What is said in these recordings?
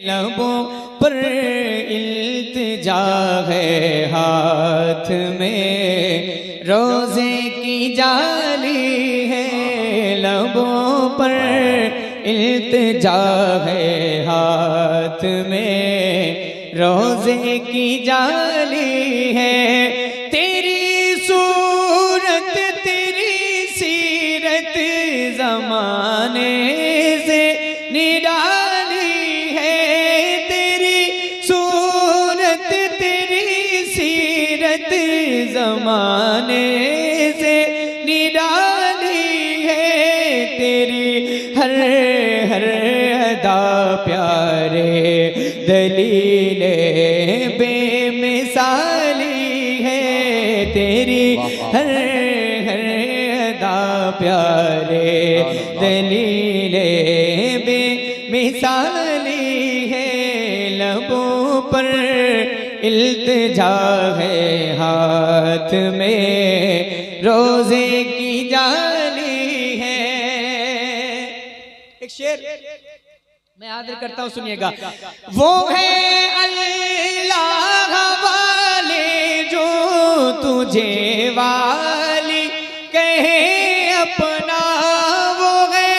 लबों पर इल्तिजा है हाथ में रोज़े की जाली है। लबों पर इल्तिजा है हाथ में रोज़े की जाली है। तेरी सूरत तेरी सीरत ज़माने से निराली है। तेरी सूरत तेरी सीरत ज़माने से निराली है। तेरी हर हर अदा प्यारे दलीले बेमिसाली है। तेरी हर हर अदा प्यारे दलीले बेमिसाली है। लबों पर इल्तिजा है हाथ में रोज़े की जाली है। एक शेर मैं याद करता हूँ, सुनिएगा। वो है अल्लाह वाले जो तुझे वाली कहे अपना। वो है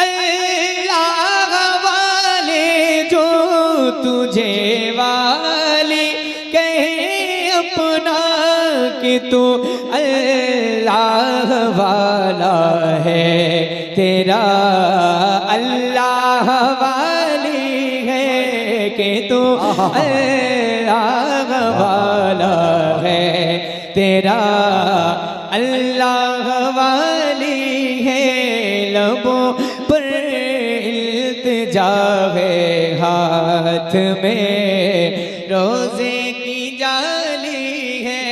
अल्लाह वाले जो तुझे वाली कहे अपना कि तू अल्लाह वाला है। तेरा अल्लाह वाली है कि तू अल्लाह वाला है। तेरा अल्लाह वाली है। लबों पर इल्तिजा है हाथ में रोज़े की जाली है।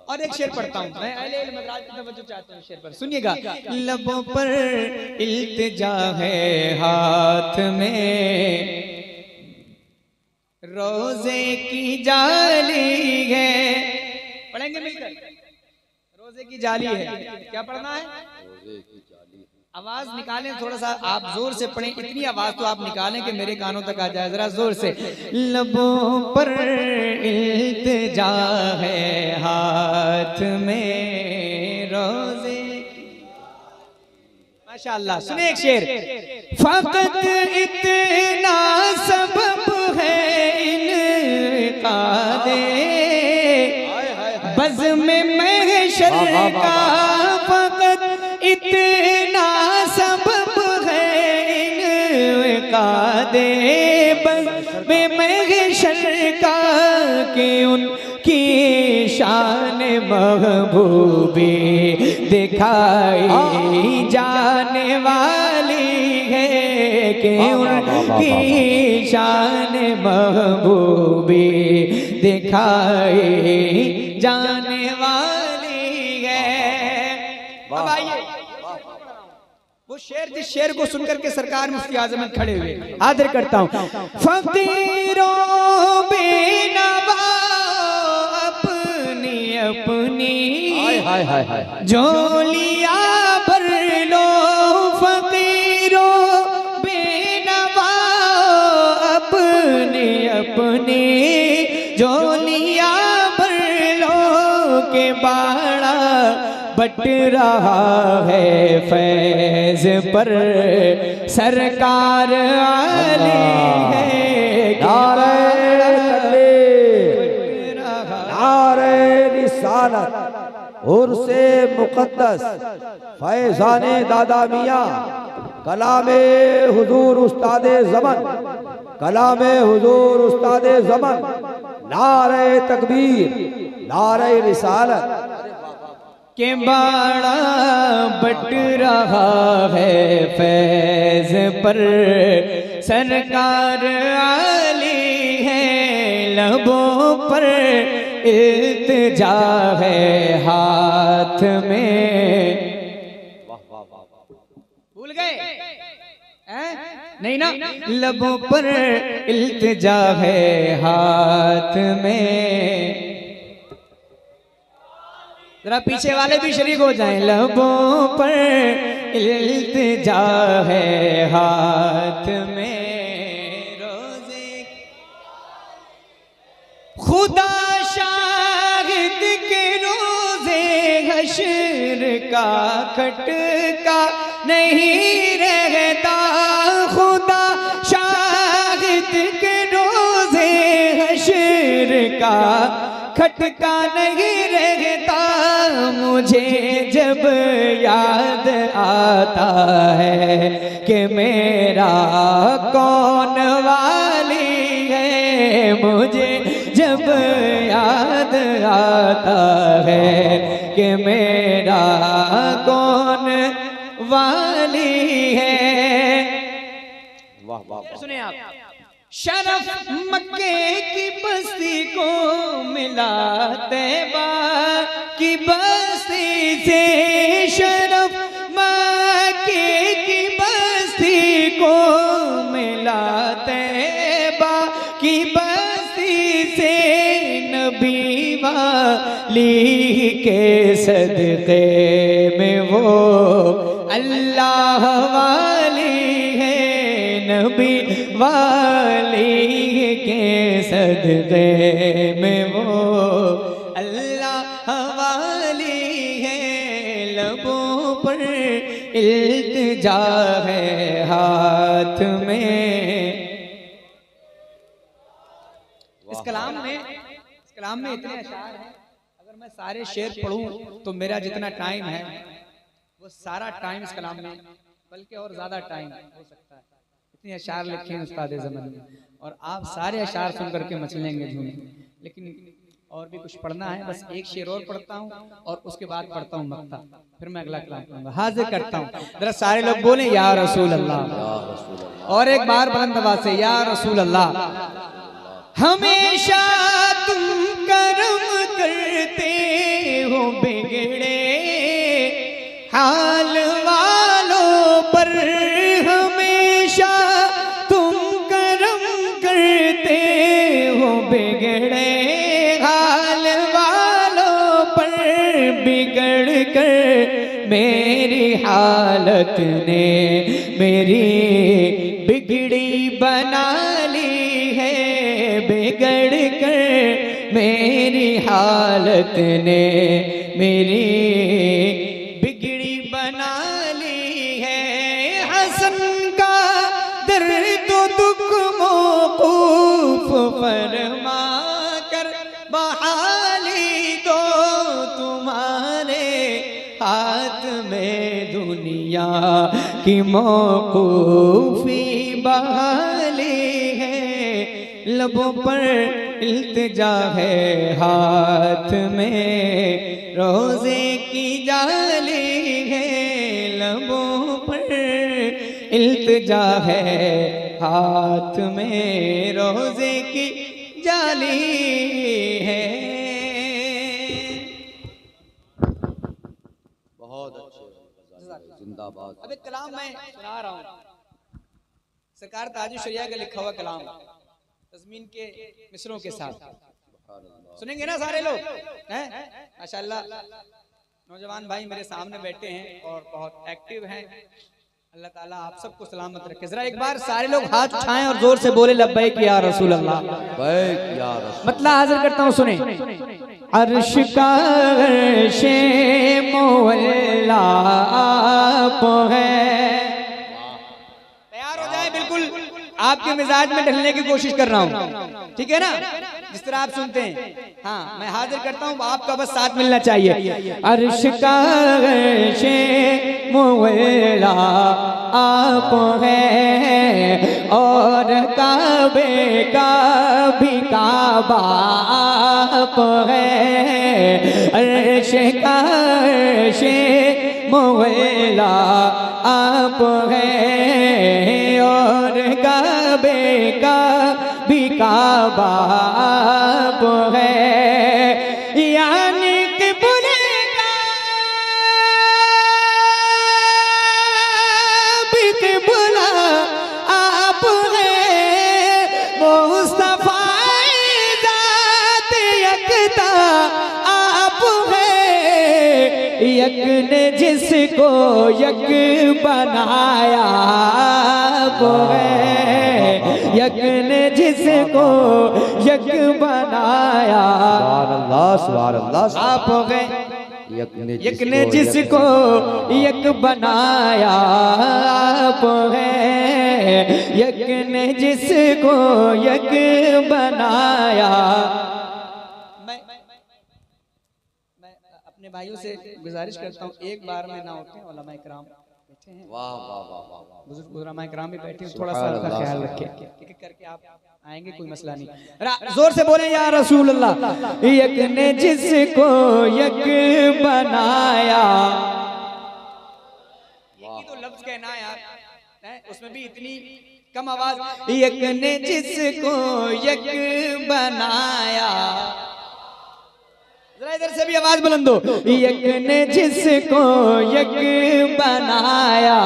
और एक शेर पढ़ता हूँ मैं, अहले इल्म हज़रात की तवज्जो चाहता हूँ शेर पर, सुनिएगा। लबों पर इल्तिजा है हाथ में रोज़े की जाली है। पढ़ेंगे मिलकर, रोज़े की जाली है। क्या पढ़ना है? आवाज निकालें थोड़ा सा, आप जोर से पढ़ें। इतनी आवाज तो आप निकालें कि मेरे कानों तक आ जाए, जरा जोर से। लबों पर इल्तिजा है हाथ में रोज़े की। माशाअल्लाह। सुने एक शेर। फकत इतना सबब है इनकादे बज़्म महशर का। फकत इतना सबब है इनकादे बज़्म महशर का कि उनकी शान महबूबी दिखाई जाने वाली है। कि उनकी शान महबूबी दिखाई जाने वाली है। अब आइए वो शेर, जिस शेर को सुनकर के सरकार मुफ्ती आज़म खड़े हुए, आदर करता हूँ। फकीरों बेनवा अपनी अपनी झोलियां भर लो। फकीरों बेनवा अपनी अपनी झोलियां भर लो के बाड़ा बट रहा है फैज़ पर सरकार आली है। नारे रिसालत उर्से मुक़द्दस फैज़ाने दादा मियाँ कलामे हुजूर उस्तादे ज़मन, कलामे हुजूर उस्तादे ज़मन। नारे तकबीर, नारे रिसालत के बाड़ा बट रहा है फैज़ पर सरकार आली है। लबों पर इल्तिजा है हाथ में। भूल गए? नहीं ना? लबों पर इल्तिजा है हाथ में। जरा पीछे वाले भी शरीक हो जाएं। लबों पर इल्तिजा है हाथ में। का खटका नहीं रहता, खुदा शाहिद के रोज़े हश्र का खटका नहीं रहता। मुझे जब याद आता है कि मेरा कौन वाली है, मुझे जब याद आता है कि मेरा कौन वाली है। वाह वाह, सुने आप, शरफ मक्के की बस्ती को मिला तैबा की बस्ती से, शरफ मक्के की बस्ती को मिला तैबा की बस्ती से, नबी वाली के सदक़े में वो अल्लाह वाली है, नबी वाली के सदक़े में वो अल्लाह वाली है। लबों पर इल्तिजा है, हाथ में। इस कलाम में इतने अशार हैं, अगर मैं सारे शेर पढ़ूं तो मेरा जितना टाइम है वो सारा टाइम इस कलाम में, बल्कि और ज्यादा टाइम हो सकता है। इतने अशार लिखे हैं उस्ताद ज़मन ने, और आप सारे अशार सुन करके मचलेंगे झूमे। लेकिन और भी कुछ पढ़ना है, बस एक शेर और पढ़ता हूँ और उसके बाद पढ़ता हूँ मक्ता, फिर मैं अगला कलाम पढ़ूंगा। हाजिर करता हूँ, जरा सारे लोग बोले या रसूल अल्लाह, और एक बार बुलंद आवाज से या रसूल अल्लाह। हमेशा तुम करम करते हो बिगड़े हाल वालों पर, हमेशा तुम करम करते हो बिगड़े हाल वालों पर, बिगड़ कर मेरी हालत ने मेरी बिगड़ी बना ली है, बिगड़ कर मेरी हालत ने मेरी बिगड़ी बना ली है। हसन का दर्द दुख मौकूफ फरमा कर बहाली दो, तुम्हारे हाथ में दुनिया की मौकूफी बहाली है। लबों पर इल्तिजा है, हाथ में रोज़े की जाली है, लबों पर इल्तिजा है, हाथ में रोज़े की जाली है। बहुत अच्छे, जिंदाबाद। अब एक कलाम मैं सुना रहा हूँ, सरकार ताजुल शरिया का लिखा हुआ कलाम, तज़मीन के मिसरों के साथ। सुनेंगे ना सारे लोग हैं? माशाअल्लाह नौजवान भाई मेरे सामने बैठे हैं और बहुत एक्टिव हैं। अल्लाह ताला आप सबको सलामत रखे। जरा एक बार सारे लोग हाथ उठाएं और जोर से बोले लब्बैक या रसूल अल्लाह, लब्बैक या रसूल। मतलब हाजिर करता हूँ, सुने। अर्श का अर्शे मौला आप है। तैयार हो जाए, बिल्कुल आपके मिजाज में ढलने की कोशिश कर रहा हूँ, ठीक है ना, जिस तरह आप सुनते हैं। हाँ, मैं हाजिर करता हूँ, आपका बस साथ मिलना चाहिए। अर्श का अर्शे मौला आप है और काबे का भी काबा आप है। अर्श का अर्शे मौला आप है और काबे का भी काबा आप है। यानी कि बुलेगा भी बुला आप है। मुस्तफा ज़ात यकता आप है। यक ने जिसको यक बनाया आप है। यक ने जिसको यक बनाया सुभान अल्लाह, सुभान अल्लाह। आप गए यक ने जिसको यक बनाया आप है, यक ने जिसको यक बनाया। मैं अपने भाइयों से गुजारिश करता हूँ, एक बार में ना होते हैं, उलमा इकराम बैठे हैं, वाह वाह वाह वाह, बुजुर्ग उलमा इकराम भी बैठे हैं, थोड़ा सा अपना ख्याल रखें, एक एक करके आप आएंगे, कोई मसला नहीं। जोर से बोले या रसूल अल्लाह। यक ने जिसको यक बनाया, एक ही तो लफ्ज कहना है यार, उसमें भी इतनी कम आवाज। यक ने जिसको यक बनाया, जरा इधर से भी आवाज बुलंद हो। यक ने जिसको यक बनाया।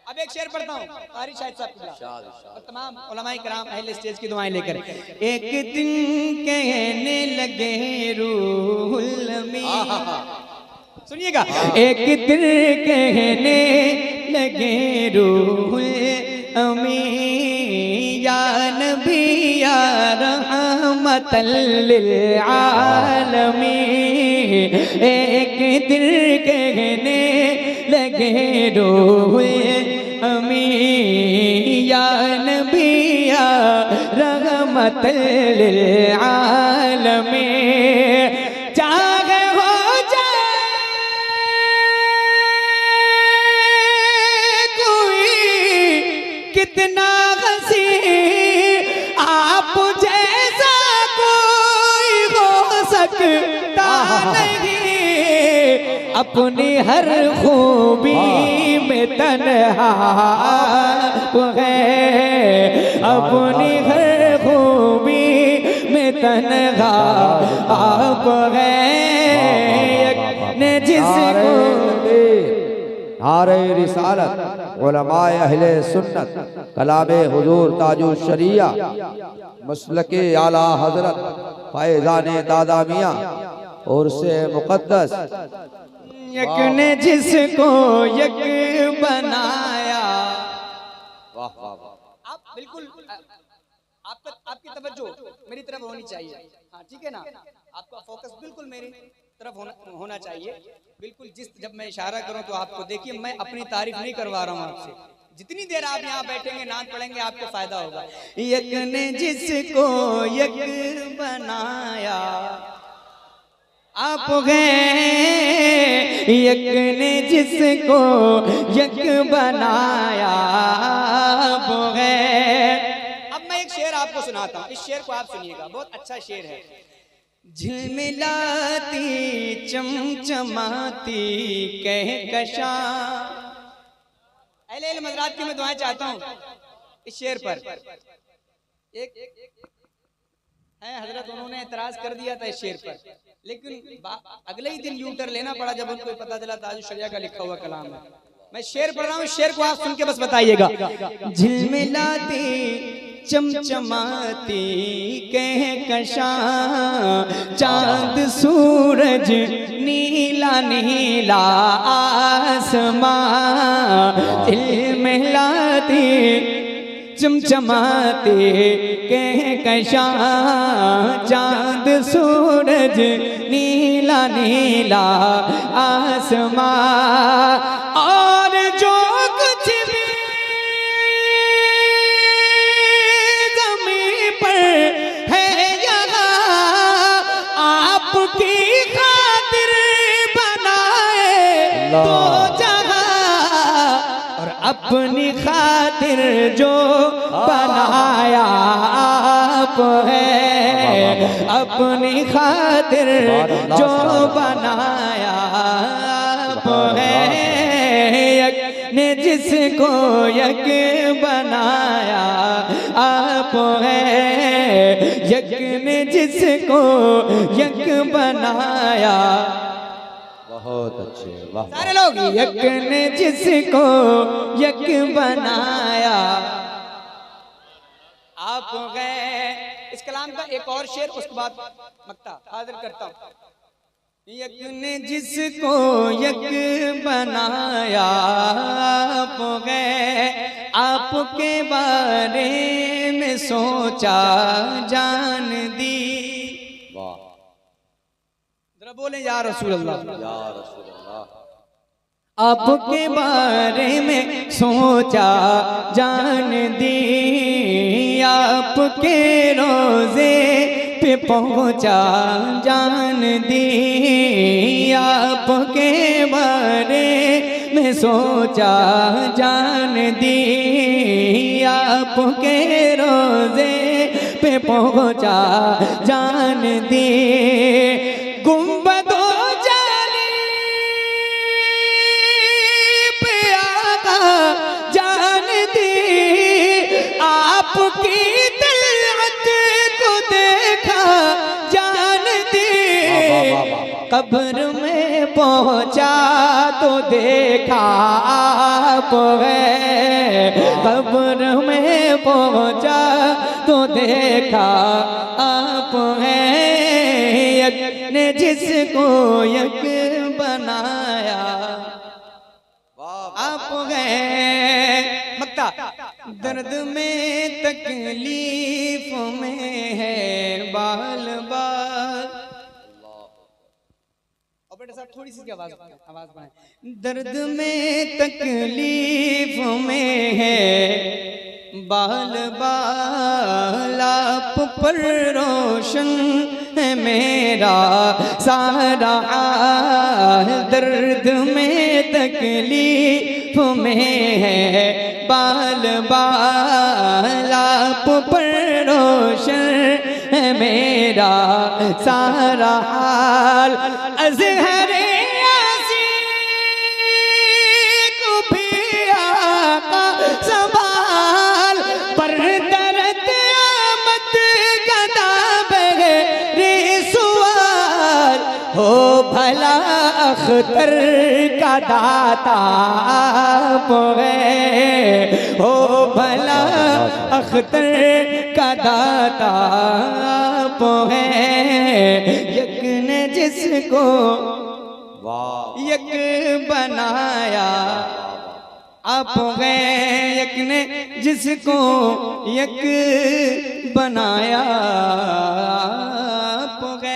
अब एक शेर पढ़ता हूँ, कारी शाहिद साहब और तमाम उलमाए किराम अहले स्टेज की दुआएं लेकर। एक दिन कहने लगे रूहुल अमीन, सुनिएगा, एक दिन कहने लगे रूहुल अमीन, या नबी या रहमतल लिल आलमीन। एक दिन कहने लगे रूहुल अमीन, या नबी या रहमतल लिल आलमीन। चाहे हो जाए कोई कितना हंसी, आप जैसा कोई हो सकता नहीं। अपनी हर खूबी में तन्हा वो है, अपनी हर खूबी में तन्हा आप है, ने जिसको नारे रिसालत उलमाए अहले सुन्नत कलामे हुजूर ताजु शरिया मसलके आला हजरत फैजाने दादा मियाँ और से मुकद्दस। यक ने जिसको यक बनाया। वाह वाह वाह, आप बिल्कुल आपकी तवज्जो मेरी तरफ होनी चाहिए, हाँ ठीक है ना, आपका फोकस बिल्कुल मेरी तरफ होना चाहिए। बिल्कुल जब मैं इशारा करूं तो आपको देखिए, मैं अपनी तारीफ नहीं करवा रहा हूं आपसे, जितनी देर आप यहाँ बैठेंगे नात पढ़ेंगे आपको फायदा होगा। यक ने जिसको यक बनाया आप हैं, यक ने जिसको यक बनाया आप हैं। अब मैं एक शेर आपको सुनाता हूँ, इस शेर को आप सुनिएगा, बहुत अच्छा शेर है। झिलमिलाती चमचमाती कहकशां, अहले इल्म हज़रात की मैं दुआएं चाहता हूँ इस शेर पर। एक है हजरत, उन्होंने एतराज कर दिया था इस शेर पर, लेकिन अगले ही दिन यूटर लेना पड़ा जब उनको पता चला ताजु शरिया का लिखा हुआ कलाम है। मैं शेर पढ़ रहा हूँ, शेर को आप सुन के बस बताइएगा। झिलमिलाती चमचमाती कहकशां, चांद सूरज नीला नीला आसमां, झिलमिलाती चमचमाते कहकशां, चांद सूरज नीला नीला आसमां, और जो कुछ भी ज़मीं पर है यहाँ आपकी खातिर बनाए तो जहाँ, और अपनी खातिर जो बनाया आप है, अपनी खातिर जो बनाया आप है, यक ने जिसको यक बनाया आप है, यक ने जिसको यक बनाया। बहुत अच्छे, वाह सारे लोग, यक ने जिसको यक बनाया आप गए। इस कलाम का एक और शेर, उसके बाद मक्ता हाजिर करता हूँ। यक ने जिसको यक बनाया आप गए, आपके बारे में सोचा जान दी। वाह, जरा जरा बोले या रसूल अल्लाह। या रसूल अल्लाह। आपके बारे में सोचा जान दी, आपके रोजे पे पहुंचा जान दी, आपके बारे में सोचा जान दी, आपके रोजे पे पहुंचा जान दी। गुंबदो जाली पे आका जान दी, आपकी तलअत को देखा जान दी। कब्र में पहुंचा तो देखा आप है, कब्र में पहुंचा तो देखा आप है। यक ने जिसको यक बनाया आप है। मक्ता दर्द में तकलीफ में है बाल बाल। ऑपरेटर साहब थोड़ी सी आवाज बढ़ाएं। दर्द में तकलीफ में है बाल बाल, आप पर रोशन है मेरा सारा हाल। दर्द में तकलीफ में है बाल बाल, आप पर रोशन है मेरा सारा हाल। अज़हरे आसी को भी आका संभाल, पर दर्द आमद गदा बगैर सवाल। हो भला अख्तर का दाता आप है, हो भला अख्तर का दाता आप है। यक ने जिसको यक बनाया आप गए, यक ने जिसको यक बनाया आप गए।